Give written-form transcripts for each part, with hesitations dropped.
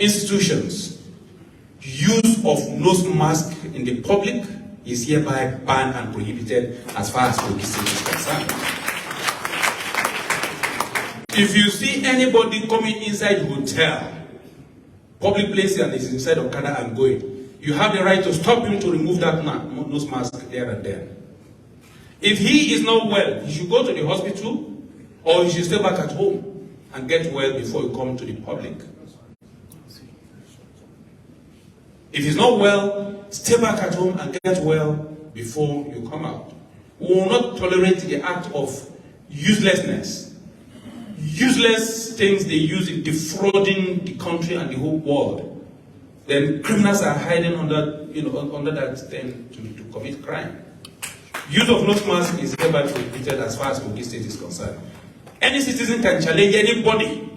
institutions, use of nose mask in the public is hereby banned and prohibited as far as Kogi State is concerned. If you see anybody coming inside hotel, public place, and is inside of Canada and going, you have the right to stop him to remove that nose mask there and then. If he is not well, he should go to the hospital or he should stay back at home and get well before he comes to the public. If he's not well, stay back at home and get well before you come out. We will not tolerate the act of uselessness. Useless things they use in defrauding the country and the whole world. Then criminals are hiding under, under that thing to commit crime. Use of nose mask is hereby prohibited as far as Kogi State is concerned. Any citizen can challenge anybody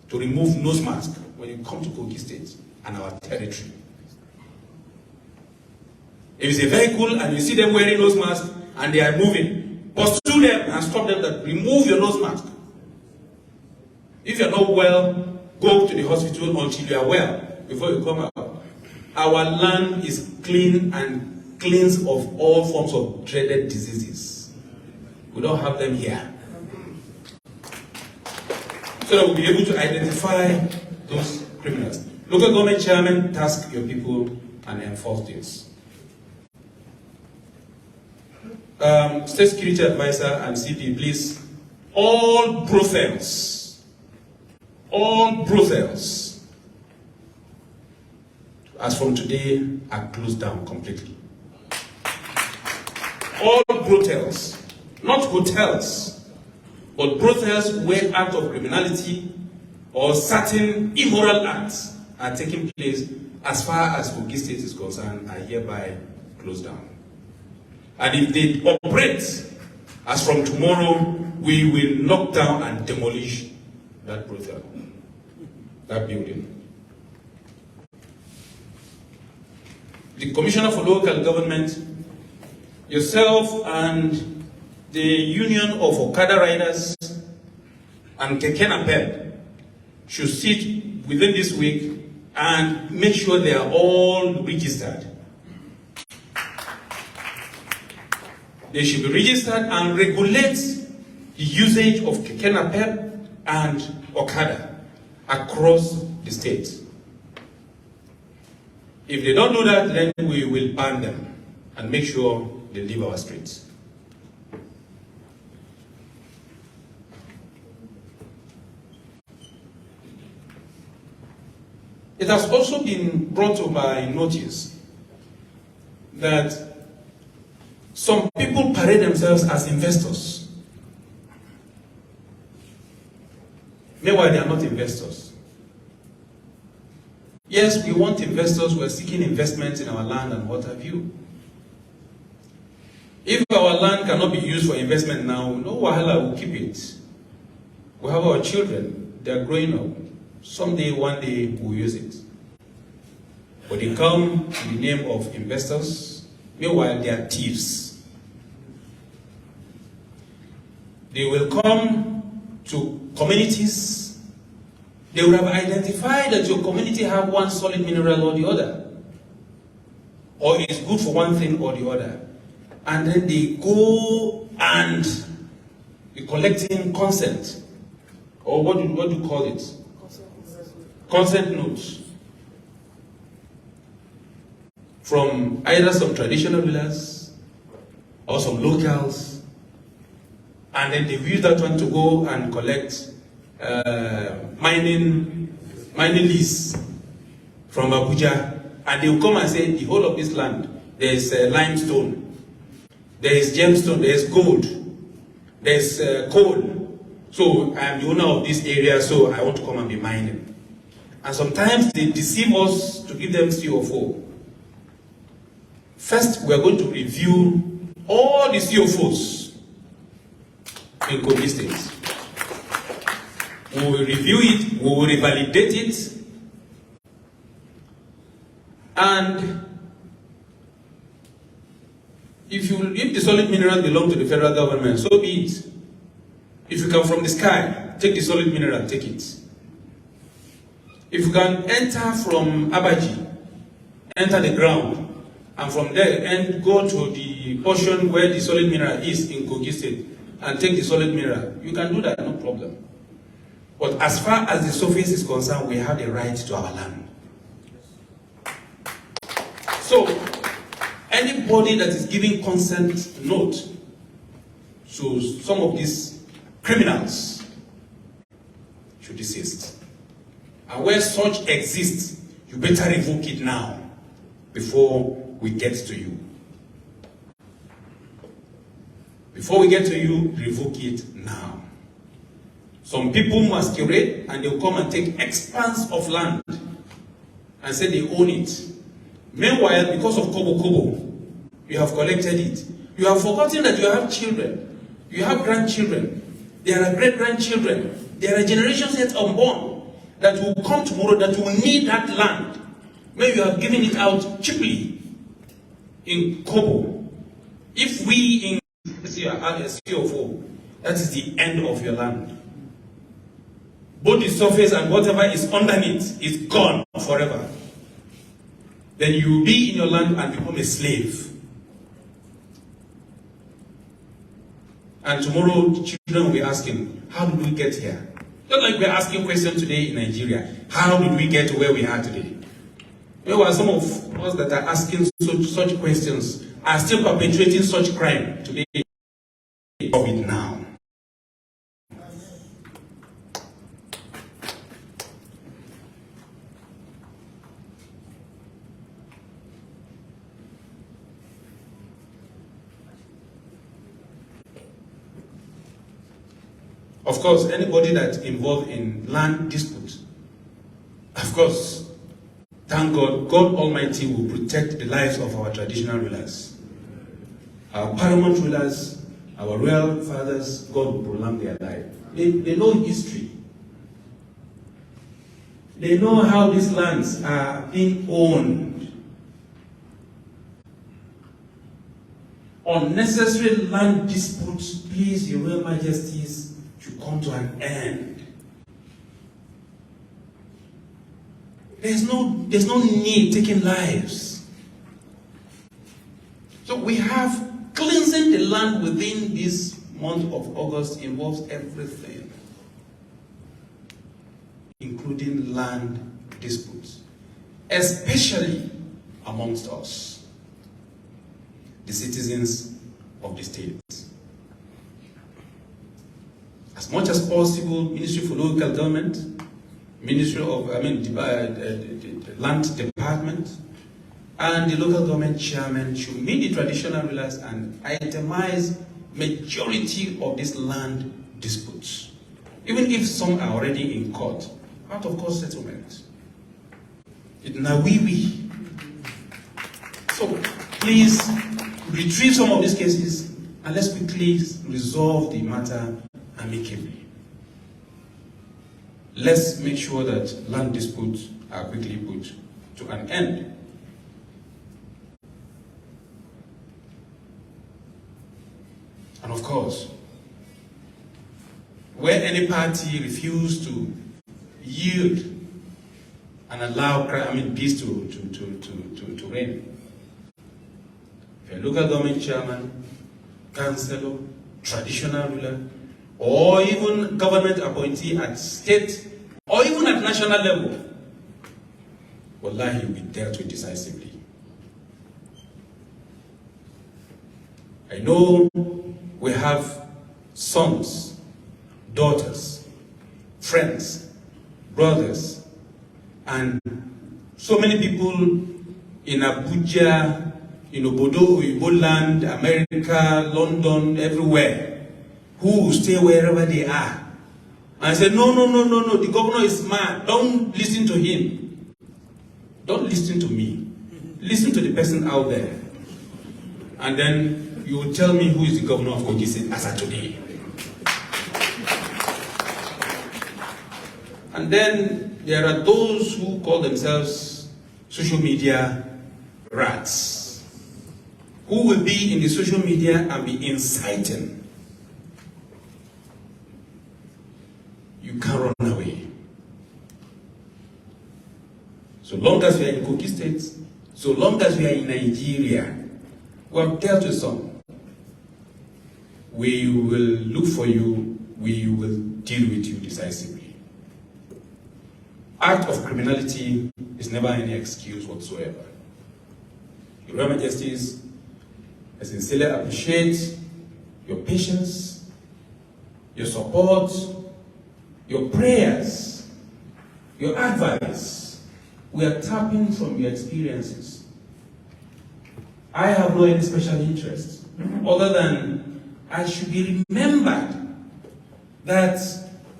to remove nose mask when you come to Kogi State and our territory. If it's a vehicle and you see them wearing nose mask and they are moving, pursue them and stop them that remove your nose mask. If you're not well, go to the hospital until you are well before you come out. Our land is clean and cleansed of all forms of dreaded diseases. We don't have them here. So that we'll be able to identify those criminals. Local government chairmen task your people and enforce this. State security advisor and CP, please, all brothels, as from today, are closed down completely. All brothels, not hotels, but brothels where acts of criminality or certain immoral acts are taking place as far as Kogi State is concerned are hereby closed down. And if they operate, as from tomorrow, we will knock down and demolish that brothel, that building. The Commissioner for Local Government, yourself and the Union of Okada Riders and Keke Napep should sit within this week and make sure they are all registered. They should be registered and regulate the usage of Keke Napep and Okada across the state. If they don't do that, then we will ban them and make sure they leave our streets. It has also been brought to my notice that some people parade themselves as investors. Meanwhile, they are not investors. Yes, we want investors who are seeking investments in our land and what have you. If our land cannot be used for investment now, no wahala, we'll keep it. We have our children, they are growing up. Someday, one day, we'll use it. But they come in the name of investors, meanwhile, they are thieves. They will come to communities. They will have identified that your community have one solid mineral or the other, or it's good for one thing or the other. And then they go and be collecting consent, or what do you call it? Consent notes from either some traditional rulers or some locals, and then they use that one to go and collect mining lease from Abuja, and they will come and say the whole of this land, there is limestone, there is gemstone, there is gold, there is coal. So I am the owner of this area, so I want to come and be mining. And sometimes they deceive us to give them CFO. First, we are going to review all the CFOs in Kogi State. We will review it, we will revalidate it, and if the solid minerals belong to the federal government, so be it. If you come from the sky, take the solid mineral, take it. If you can enter from Abaji, enter the ground, and from there and go to the portion where the solid mineral is in Kogi State and take the solid mineral, you can do that, no problem. But as far as the surface is concerned, we have the right to our land. So, anybody that is giving consent note to some of these criminals should desist. And where such exists, you better revoke it now before we get to you. Before we get to you, revoke it now. Some people masquerade and they'll come and take expanse of land and say they own it. Meanwhile, because of Kobo, you have collected it. You have forgotten that you have children. You have grandchildren. There are great-grandchildren. There are generations yet unborn that will come tomorrow that will need that land where you have given it out cheaply in Kobo. If we in COFO, that is the end of your land. Both the surface and whatever is underneath is gone forever. Then you will be in your land and become a slave. And tomorrow, the children will be asking, how did we get here? Just like we're asking questions today in Nigeria, how did we get to where we are today? Meanwhile, some of us that are asking such questions are still perpetrating such crime today. Stop it now. Of course, anybody that's involved in land dispute, of course, thank God, God Almighty will protect the lives of our traditional rulers. Our paramount rulers, our royal fathers, God will prolong their life. They know history. They know how these lands are being owned. Unnecessary land disputes, please, your Royal Majesties, should come to an end. There's no need taking lives. So we have cleansing the land within this month of August involves everything, including land disputes, especially amongst us, the citizens of the state. As much as possible, Ministry for Local Government, Ministry of, the Land Department, and the local government chairman should meet the traditional rulers and itemize majority of these land disputes, even if some are already in court, out of court settlement. It's Nawiwi. So please retrieve some of these cases and let's quickly resolve the matter amicably. Let's make sure that land disputes are quickly put to an end. And of course, where any party refuses to yield and allow peace to reign, if a local government chairman, councillor, traditional ruler, or even government appointee at state or even at national level, wallahi, will be dealt with decisively. I know we have sons, daughters, friends, brothers, and so many people in Abuja, in Obodo, Igbo land, America, London, everywhere, who will stay wherever they are and say, no, the governor is mad. Don't listen to him. Don't listen to me. Listen to the person out there. And then you will tell me who is the governor of Kogi State as of today. And then there are those who call themselves social media rats, who will be in the social media and be inciting. You can't run away. So long as we are in Kogi State, so long as we are in Nigeria, we have dealt with some. We will look for you, we will deal with you decisively. Act of criminality is never any excuse whatsoever. Your Royal Majesties, I sincerely appreciate your patience, your support, your prayers, your advice. We are tapping from your experiences. I have no any special interest other than I should be remembered that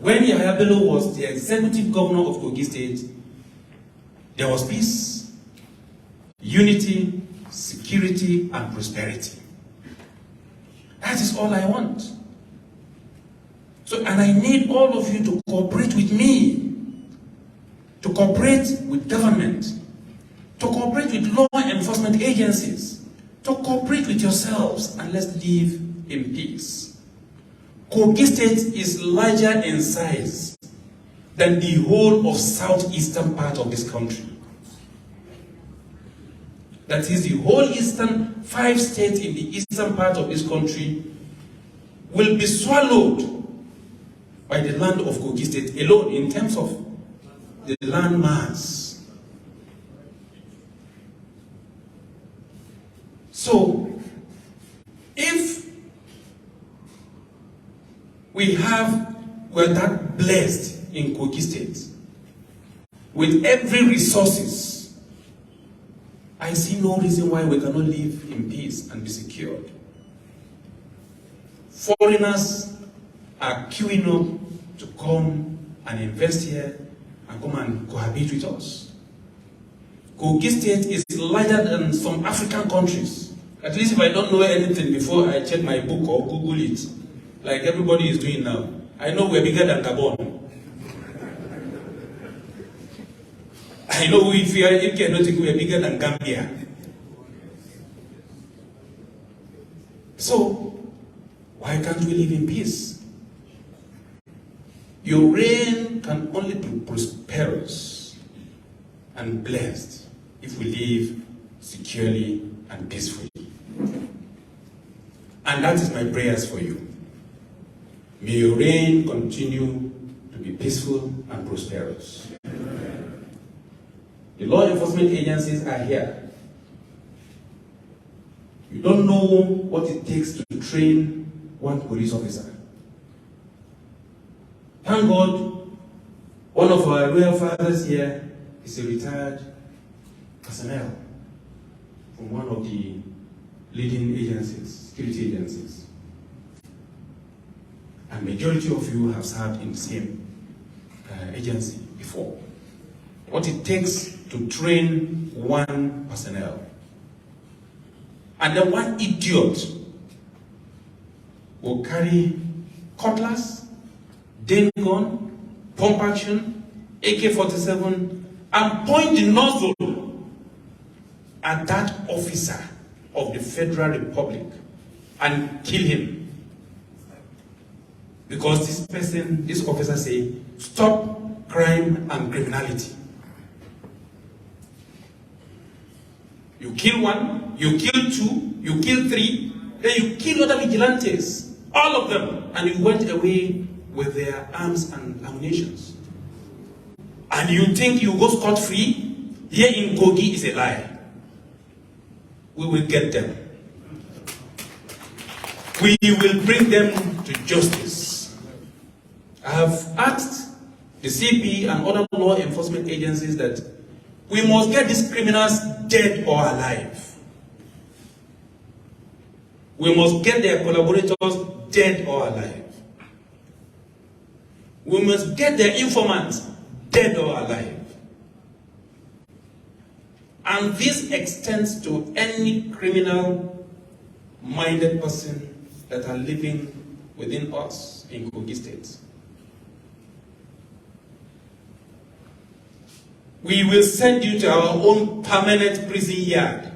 when Yahaya Bello was the executive governor of Kogi State, there was peace, unity, security, and prosperity. That is all I want. So, and I need all of you to cooperate with me, to cooperate with government, to cooperate with law enforcement agencies, to cooperate with yourselves, and let's live in peace. Kogi State is larger in size than the whole of southeastern part of this country. That is, the whole eastern 5 states in the eastern part of this country will be swallowed by the land of Kogi State alone in terms of the land mass. So, if we're that blessed in Kogi State with every resources, I see no reason why we cannot live in peace and be secured. Foreigners are queuing up to come and invest here and come and cohabit with us. Kogi State is larger than some African countries. At least if I don't know anything before I check my book or Google it, like everybody is doing now, I know we're bigger than Gabon. I know if you cannot think we're bigger than Gambia. So, why can't we live in peace? Your reign can only be prosperous and blessed if we live securely and peacefully. And that is my prayers for you. May your reign continue to be peaceful and prosperous. The law enforcement agencies are here. You don't know what it takes to train one police officer. Thank God, one of our royal fathers here is a retired personnel from one of the leading agencies, security agencies. And majority of you have served in the same agency before. What it takes to train one personnel. And then one idiot will carry cutlass, Dane gun, pump action, AK-47, and point the nozzle at that officer of the Federal Republic and kill him. Because this officer say, stop crime and criminality. You kill one, you kill two, you kill three, then you kill other vigilantes, all of them, and you went away with their arms and ammunition. And you think you go scot-free? Here in Kogi is a lie. We will get them. We will bring them to justice. I have asked the CP and other law enforcement agencies that we must get these criminals dead or alive. We must get their collaborators dead or alive. We must get their informants dead or alive. And this extends to any criminal-minded person that are living within us in Kogi State. We will send you to our own permanent prison yard.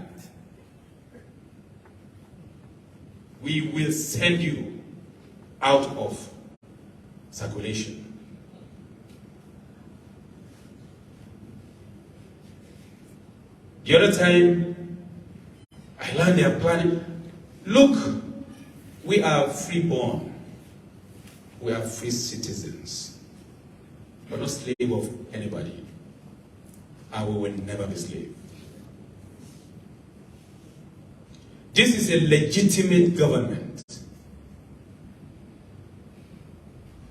We will send you out of circulation. The other time, I learned they are planning. Look, we are freeborn. We are free citizens. We're not slave of anybody. And we will never be slaves. This is a legitimate government.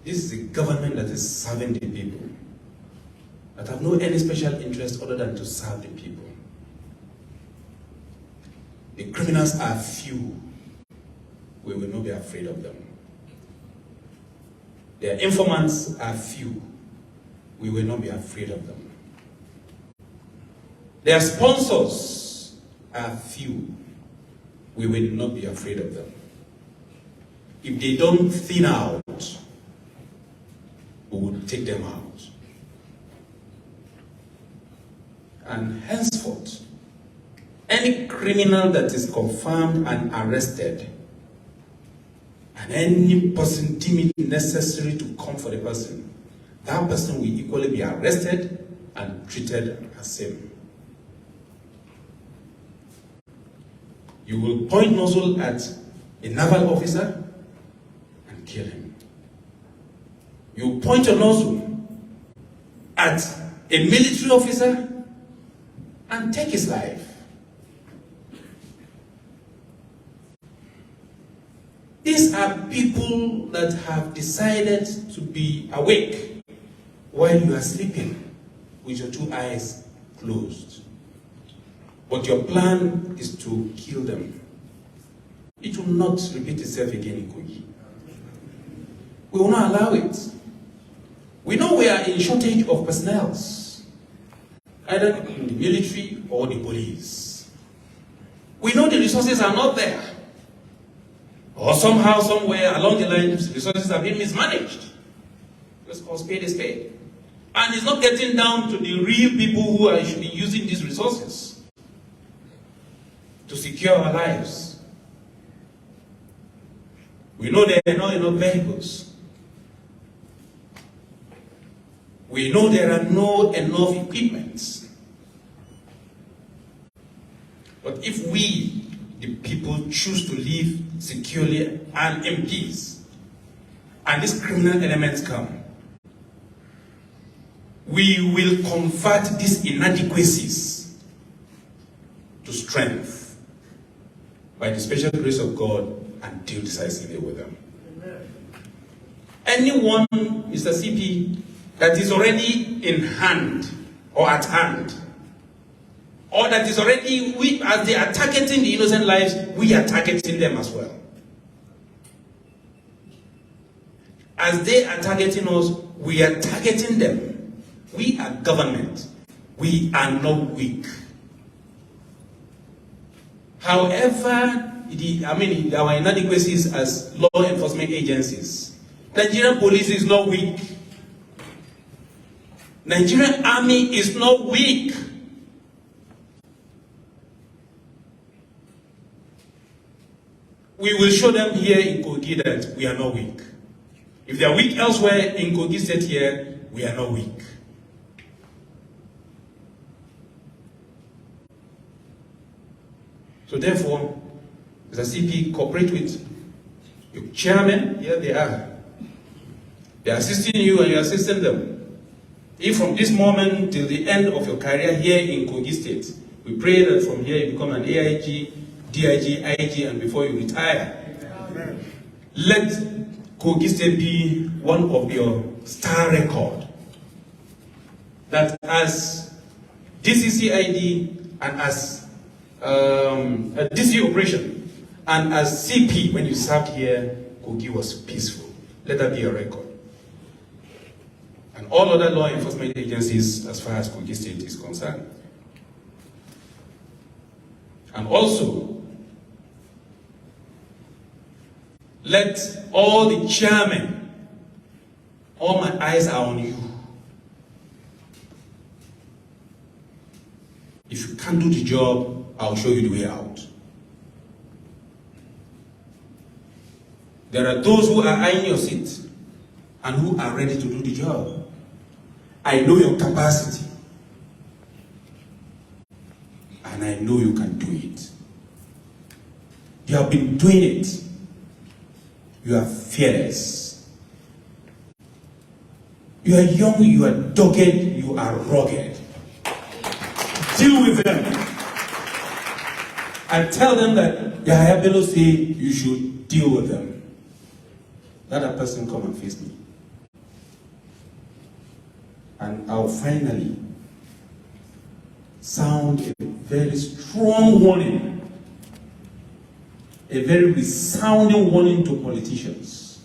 This is a government that is serving the people, that have no any special interest other than to serve the people. The criminals are few. We will not be afraid of them. Their informants are few. We will not be afraid of them. Their sponsors are few. We will not be afraid of them. If they don't thin out, we will take them out. And henceforth, any criminal that is confirmed and arrested, and any person deemed it necessary to come for the person, that person will equally be arrested and treated as same. You will point nozzle at a naval officer and kill him. You point your nozzle at a military officer and take his life. These are people that have decided to be awake while you are sleeping with your two eyes closed. But your plan is to kill them. It will not repeat itself again in Kogi. We will not allow it. We know we are in shortage of personnel, either in the military or the police. We know the resources are not there. Or somehow, somewhere along the line, resources have been mismanaged. Let's call spade a spade. And it's not getting down to the real people who should be using these resources to secure our lives. We know there are not enough vehicles. We know there are not enough equipment. But if we, the people, choose to live securely and in peace, and these criminal elements come, we will convert these inadequacies to strength by the special grace of God and deal decisively with them. Amen. Anyone, Mr. CP, that is already in hand or at hand, or that is already, as they are targeting the innocent lives, we are targeting them as well. As they are targeting us, we are targeting them. We are government. We are not weak. However, our inadequacies as law enforcement agencies, Nigerian police is not weak. Nigerian army is not weak. We will show them here in Kogi that we are not weak. If they are weak elsewhere, in Kogi State here, we are not weak. So therefore, as a CP, cooperate with your chairman. Here they are. They are assisting you and you are assisting them. If from this moment till the end of your career here in Kogi State, we pray that from here you become an AIG, DIG, IG, and before you retire, amen, let Kogi State be one of your star record. That as DCCID and as a DC operation and as CP, when you served here, Kogi was peaceful. Let that be a record. And all other law enforcement agencies as far as Kogi State is concerned. And also, let all the chairmen, all my eyes are on you. If you can't do the job, I'll show you the way out. There are those who are eyeing your seat and who are ready to do the job. I know your capacity. I and I know you can do it. You have been doing it. You are fearless. You are young, you are dogged, you are rugged. Deal with them. And tell them that Yahaya Bello say you should deal with them. Let a person come and face me. And I'll finally sound a very strong warning, a very resounding warning to politicians.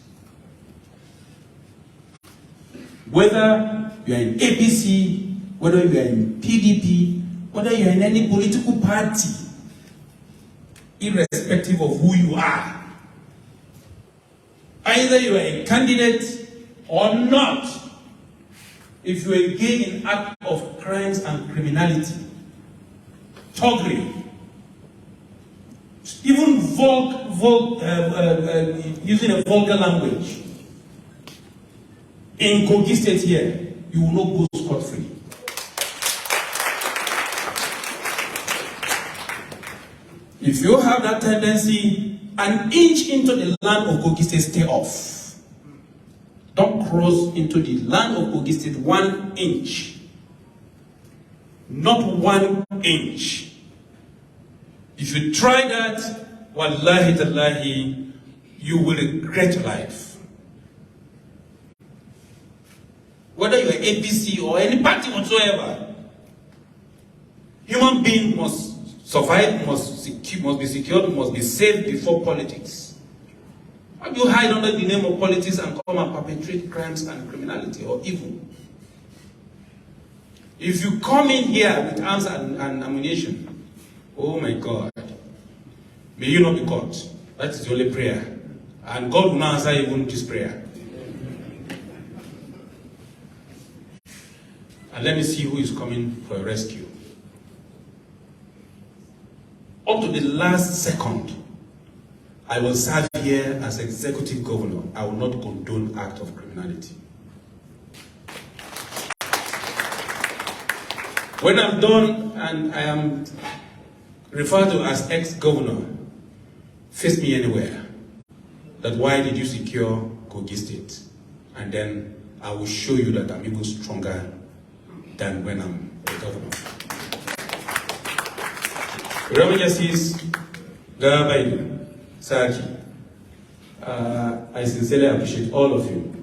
Whether you are in APC, whether you are in PDP, whether you are in any political party, irrespective of who you are, either you are a candidate or not, if you engage in acts of crimes and criminality, thuggery, even using a vulgar language, in Kogi State here, you will not go scot-free. If you have that tendency, an inch into the land of Kogi State, stay off. Don't cross into the land of Kogi State 1 inch. Not 1 inch. If you try that, wallahi tallahi, you will regret your life. Whether you are APC or any party whatsoever, human being must survive, must be secured, must be saved before politics. How do you hide under the name of politics and come and perpetrate crimes and criminality or evil? If you come in here with arms and ammunition, oh my God, may you not be caught. That is the only prayer. And God will not answer even this prayer. And let me see who is coming for a rescue. Up to the last second, I will serve here as executive governor. I will not condone act of criminality. When I'm done and I am referred to as ex-governor, face me anywhere. That why did you secure Kogi State? And then I will show you that I'm even stronger than when I'm a governor. Ramajasis Gabayu Saki, I sincerely appreciate all of you.